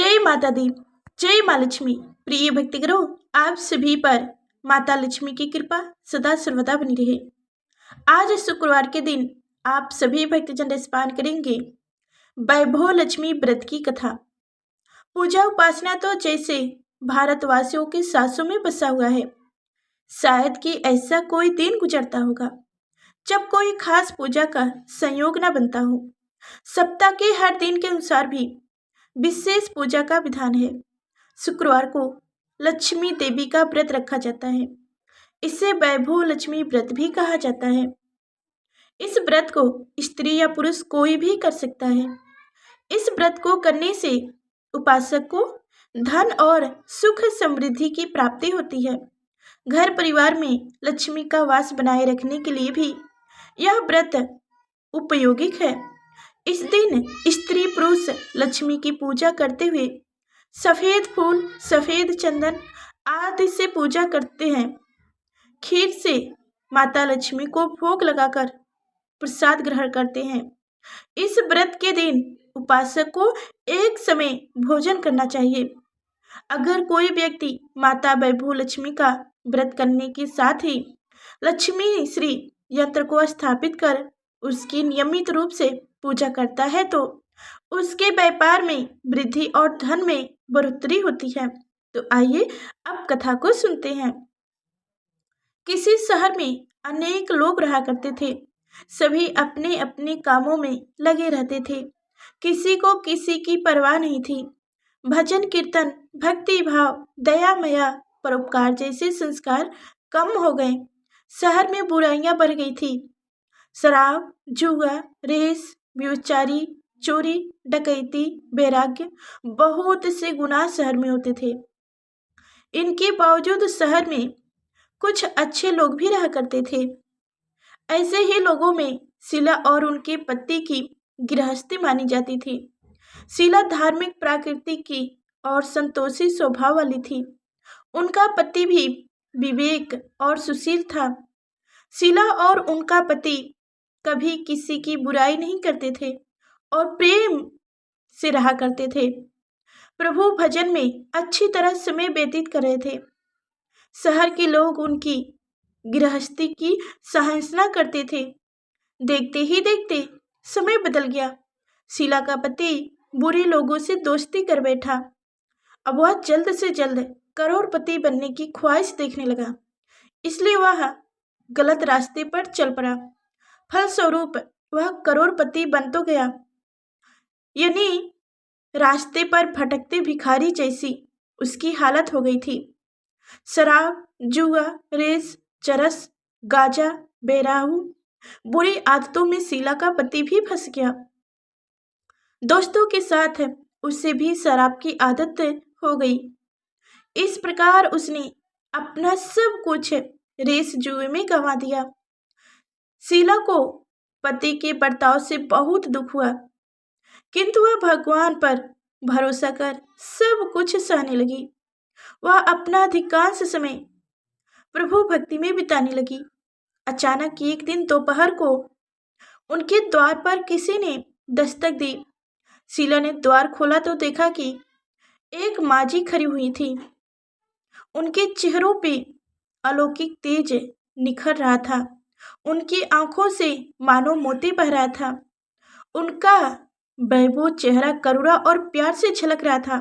जय माता दी। जय माँ लक्ष्मी। प्रिय भक्तगणों, आप सभी पर माता लक्ष्मी की कृपा सदा सर्वदा बनी रहे। आज शुक्रवार के दिन आप सभी भक्तजन स्नान करेंगे वैभव लक्ष्मी व्रत की कथा। पूजा उपासना तो जैसे भारतवासियों के सांसों में बसा हुआ है। शायद कि ऐसा कोई दिन गुजरता होगा जब कोई खास पूजा का संयोग न बनता हो। सप्ताह के हर दिन के अनुसार भी विशेष पूजा का विधान है। शुक्रवार को लक्ष्मी देवी का व्रत रखा जाता है। इसे वैभव लक्ष्मी व्रत भी कहा जाता है। इस व्रत को स्त्री या पुरुष कोई भी कर सकता है। इस व्रत को करने से उपासक को धन और सुख समृद्धि की प्राप्ति होती है। घर परिवार में लक्ष्मी का वास बनाए रखने के लिए भी यह व्रत उपयोगिक है। इस दिन स्त्री पुरुष लक्ष्मी की पूजा करते हुए सफेद फूल, सफेद चंदन आदि से पूजा करते हैं। खीर से माता लक्ष्मी को भोग लगाकर प्रसाद ग्रहण करते हैं। इस व्रत के दिन उपासक को एक समय भोजन करना चाहिए। अगर कोई व्यक्ति माता वैभव लक्ष्मी का व्रत करने के साथ ही लक्ष्मी श्री यंत्र को स्थापित कर उसकी नियमित रूप से पूजा करता है तो उसके व्यापार में वृद्धि और धन में बढ़ोतरी होती है। तो आइए अब कथा को सुनते हैं। किसी शहर में अनेक लोग रहा करते थे। सभी अपने अपने कामों में लगे रहते थे। किसी को किसी की परवाह नहीं थी। भजन कीर्तन, भक्ति भाव, दया माया, परोपकार जैसे संस्कार कम हो गए। शहर में बुराइयां बढ़ गई थी। शराब, जुआ, रेस, व्यभिचारी, चोरी, डकैती, वैराग्य, बहुत से गुनाह शहर में होते थे। इनके बावजूद शहर में कुछ अच्छे लोग भी रहा करते थे। ऐसे ही लोगों में शीला और उनके पति की गृहस्थी मानी जाती थी। शीला धार्मिक प्रकृति की और संतोषी स्वभाव वाली थी। उनका पति भी विवेक और सुशील था। शीला और उनका पति कभी किसी की बुराई नहीं करते थे और प्रेम से रहा करते थे। प्रभु भजन में अच्छी तरह समय व्यतीत कर रहे थे। शहर के लोग उनकी गृहस्थी की सराहना करते थे। देखते ही देखते समय बदल गया। शीला का पति बुरे लोगों से दोस्ती कर बैठा। अब वह जल्द से जल्द करोड़पति बनने की ख्वाहिश देखने लगा, इसलिए वह गलत रास्ते पर चल पड़ा। फलस्वरूप वह करोड़पति बन तो गया, यानी रास्ते पर भटकते भिखारी जैसी उसकी हालत हो गई थी। शराब, जुआ, रेस, चरस, गांजा, बेराहू, बुरी आदतों में शीला का पति भी फंस गया। दोस्तों के साथ उसे भी शराब की आदत हो गई। इस प्रकार उसने अपना सब कुछ रेस जुए में गंवा दिया। शीला को पति के बर्ताव से बहुत दुख हुआ, किंतु वह भगवान पर भरोसा कर सब कुछ सहने लगी। वह अपना अधिकांश समय प्रभु भक्ति में बिताने लगी। अचानक एक दिन दोपहर को उनके द्वार पर किसी ने दस्तक दी। शीला ने द्वार खोला तो देखा कि एक माजी खड़ी हुई थी। उनके चेहरों पे अलौकिक तेज निखर रहा था। उनकी आंखों से मानो मोती बह रहा था। उनका वैभव चेहरा करुणा और प्यार से झलक रहा था।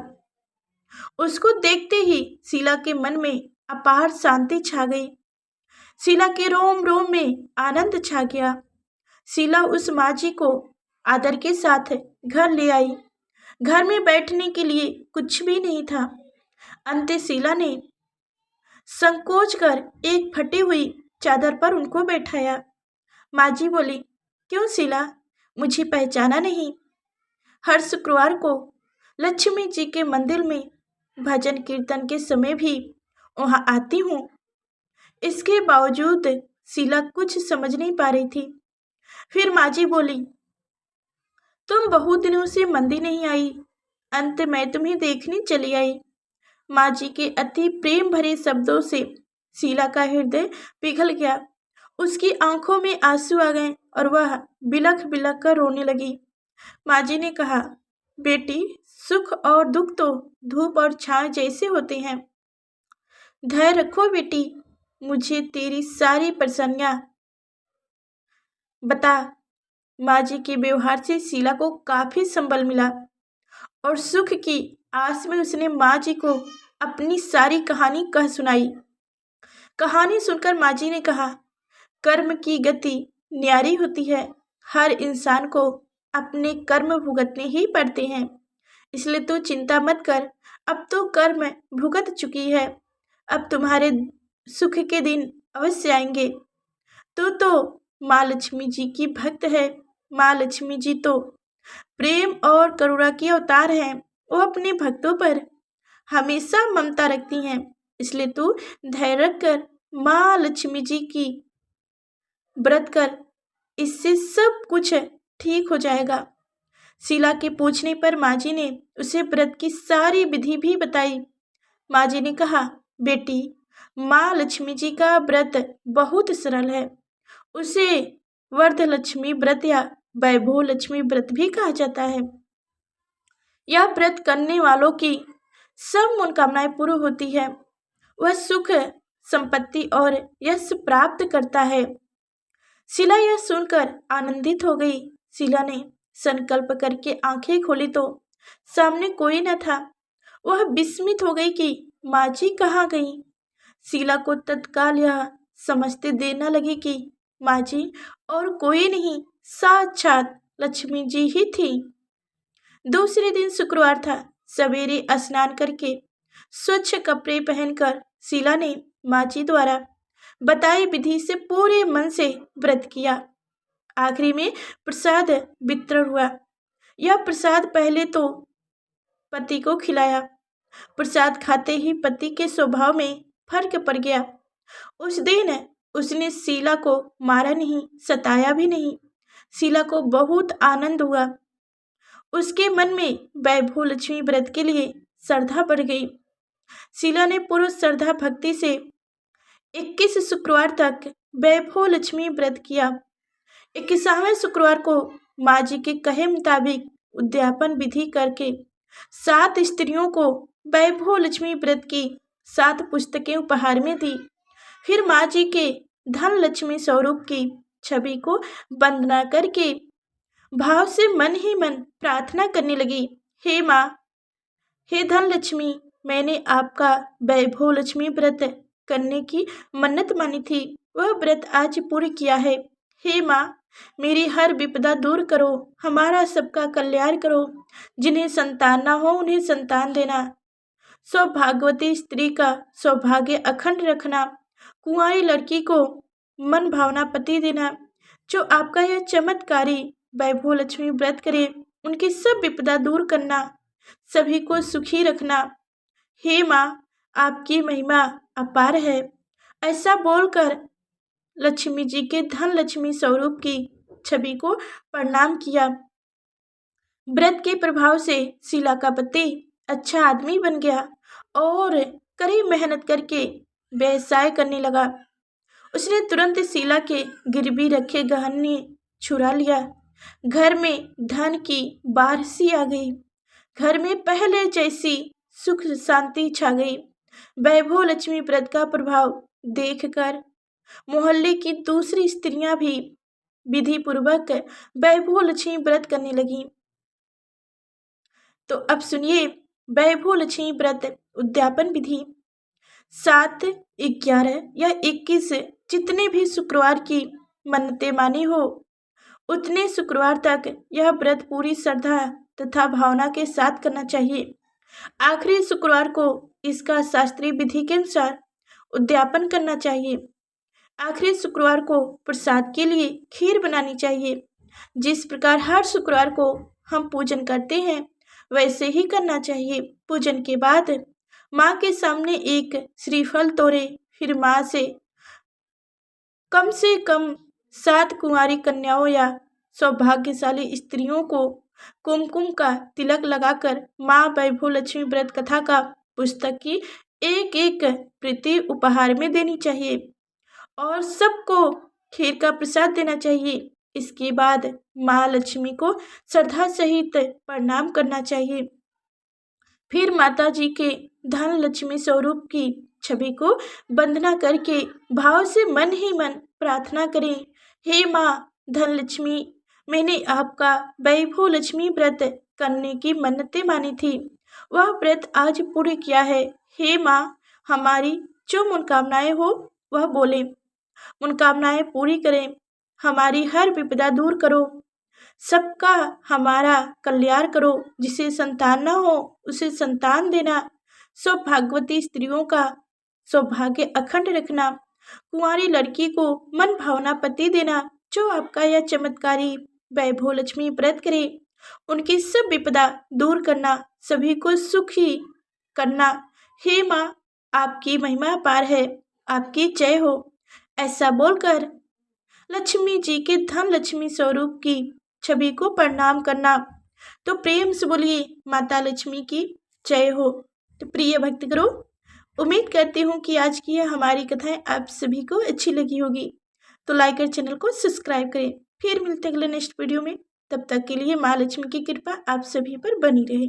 उसको देखते ही शीला के मन में अपार शांति छा गई। शीला के रोम रोम में आनंद छा गया। शीला उस माजी को आदर के साथ घर ले आई। घर में बैठने के लिए कुछ भी नहीं था। अंत शीला ने संकोच कर एक फटी हुई चादर पर उनको बैठाया। माजी बोली, क्यों शीला, मुझे पहचाना नहीं? हर शुक्रवार को लक्ष्मी जी के मंदिर में भजन कीर्तन के समय भी वहाँ आती हूँ। इसके बावजूद शीला कुछ समझ नहीं पा रही थी। फिर माजी बोली, तुम बहुत दिनों से मंदिर नहीं आई, अंत में तुम्हें देखने चली आई। माजी के अति प्रेम भरे शब्दों से शीला का हृदय पिघल गया। उसकी आंखों में आंसू आ गए और वह बिलख बिलख कर रोने लगी। माजी ने कहा, बेटी सुख और दुख तो धूप और छांव जैसे होते हैं। धैर्य रखो बेटी, मुझे तेरी सारी परेशानियां बता। माँ जी के व्यवहार से शीला को काफी संबल मिला और सुख की आस में उसने माँ जी को अपनी सारी कहानी कह सुनाई। कहानी सुनकर माँ जी ने कहा, कर्म की गति न्यारी होती है। हर इंसान को अपने कर्म भुगतने ही पड़ते हैं, इसलिए तू चिंता मत कर। अब तो कर्म भुगत चुकी है, अब तुम्हारे सुख के दिन अवश्य आएंगे। तू तो माँ लक्ष्मी जी की भक्त है। माँ लक्ष्मी जी तो प्रेम और करुणा की अवतार हैं। वो अपने भक्तों पर हमेशा ममता रखती हैं, इसलिए तू धैर्य रखकर माँ लक्ष्मी जी की व्रत कर, इससे सब कुछ ठीक हो जाएगा। शीला के पूछने पर माँ जी ने उसे व्रत की सारी विधि भी बताई। माँ जी ने कहा, बेटी, माँ लक्ष्मी जी का व्रत बहुत सरल है। उसे वरदलक्ष्मी व्रत या वैभव लक्ष्मी व्रत भी कहा जाता है। यह व्रत करने वालों की सब मनोकामनाएं पूर्ण होती है। वह सुख, संपत्ति और यश प्राप्त करता है। शीला यह सुनकर आनंदित हो गई। शीला ने संकल्प करके आंखें खोली तो सामने कोई न था। वह विस्मित हो गई कि माँ जी कहाँ गई। शीला को तत्काल यह समझते देर न लगी कि माँ जी और कोई नहीं, साक्षात लक्ष्मी जी ही थी। दूसरे दिन शुक्रवार था। सवेरे स्नान करके स्वच्छ कपड़े पहनकर शीला ने माँ जी द्वारा बताई विधि से पूरे मन से व्रत किया। आखिरी में प्रसाद वितरण हुआ। यह प्रसाद पहले तो पति को खिलाया। प्रसाद खाते ही पति के स्वभाव में फर्क पड़ गया। उस दिन उसने शीला को मारा नहीं, सताया भी नहीं। शीला को बहुत आनंद हुआ। उसके मन में वैभव लक्ष्मी व्रत के लिए श्रद्धा बढ़ गई। शीला ने पूर्व श्रद्धा भक्ति से 21 शुक्रवार तक वैभव लक्ष्मी व्रत किया। 21वें शुक्रवार को माँ जी के कहे मुताबिक उद्यापन विधि करके 7 स्त्रियों को वैभव लक्ष्मी व्रत की 7 पुस्तकें उपहार में दी। फिर माँ जी के धन लक्ष्मी स्वरूप की छवि को वंदना करके भाव से मन ही मन प्रार्थना करने लगी, हे माँ, हे धन लक्ष्मी, मैंने आपका वैभव लक्ष्मी व्रत करने की मन्नत मानी थी, वह व्रत आज पूर्ण किया है। हे माँ, मेरी हर विपदा दूर करो, हमारा सबका कल्याण करो। जिन्हें संतान न हो उन्हें संतान देना, सौभाग्यवती स्त्री का सौभाग्य अखंड रखना, कुंवारी लड़की को मन भावना पति देना। जो आपका यह चमत्कारी वैभव लक्ष्मी व्रत करे उनकी सब विपदा दूर करना, सभी को सुखी रखना। हे माँ, आपकी महिमा अपार है। ऐसा बोलकर लक्ष्मी जी के धन लक्ष्मी स्वरूप की छवि को प्रणाम किया। व्रत के प्रभाव से शीला का पति अच्छा आदमी बन गया और कड़ी मेहनत करके व्यवसाय करने लगा। उसने तुरंत शीला के गिरवी रखे गहने छुड़ा लिया। घर में धन की बारिश आ गई। घर में पहले जैसी सुख शांति छा गई। वैभव लक्ष्मी व्रत का प्रभाव देखकर मोहल्ले की दूसरी स्त्रियां भी विधि पूर्वक वैभव लक्ष्मी व्रत करने लगी। तो अब सुनिए वैभव लक्ष्मी व्रत उद्यापन विधि। 7, 11 या 21 जितने भी शुक्रवार की मन्नतें मानी हो उतने शुक्रवार तक यह व्रत पूरी श्रद्धा तथा भावना के साथ करना चाहिए। आखिरी शुक्रवार को इसका शास्त्रीय विधि के अनुसार उद्यापन करना चाहिए। आखिरी शुक्रवार को प्रसाद के लिए खीर बनानी चाहिए। जिस प्रकार हर शुक्रवार को हम पूजन करते हैं वैसे ही करना चाहिए। पूजन के बाद माँ के सामने एक श्रीफल तोड़े, फिर माँ से कम 7 कुंवारी कन्याओं या सौभाग्यशाली स्त्रियों को कुमकुम का तिलक लगाकर माँ वैभव लक्ष्मी व्रत कथा का पुस्तक की एक एक प्रति उपहार में देनी चाहिए और सबको खीर का प्रसाद देना चाहिए। इसके बाद माँ लक्ष्मी को श्रद्धा सहित प्रणाम करना चाहिए। फिर माता जी के धन लक्ष्मी स्वरूप की छवि को वंदना करके भाव से मन ही मन प्रार्थना करें, हे माँ धन लक्ष्मी, मैंने आपका वैभव लक्ष्मी व्रत करने की मन्नतें मानी थी, वह व्रत आज पूरी किया है। हे माँ, हमारी जो मनोकामनाएं हो वह बोले, मनोकामनाएं पूरी करें, हमारी हर विपदा दूर करो, सबका हमारा कल्याण करो, जिसे संतान न हो उसे संतान देना, सौभाग्यवती स्त्रियों का सौभाग्य अखंड रखना, कुंवारी लड़की को मन भावना पति देना, जो आपका यह चमत्कारी वैभव लक्ष्मी व्रत करे, उनकी सब विपदा दूर करना, सभी को सुखी करना। हे माँ, आपकी महिमा अपार है, आपकी जय हो। ऐसा बोलकर लक्ष्मी जी के धन लक्ष्मी स्वरूप की छवि को प्रणाम करना। तो प्रेम से बोलिए माता लक्ष्मी की जय हो। तो प्रिय भक्तगणों, उम्मीद करती हूँ कि आज की यह हमारी कथाएं आप सभी को अच्छी लगी होगी। तो लाइक कर चैनल को सब्सक्राइब करें। फिर मिलते हैं अगले नेक्स्ट वीडियो में। तब तक के लिए माँ लक्ष्मी की कृपा आप सभी पर बनी रहे।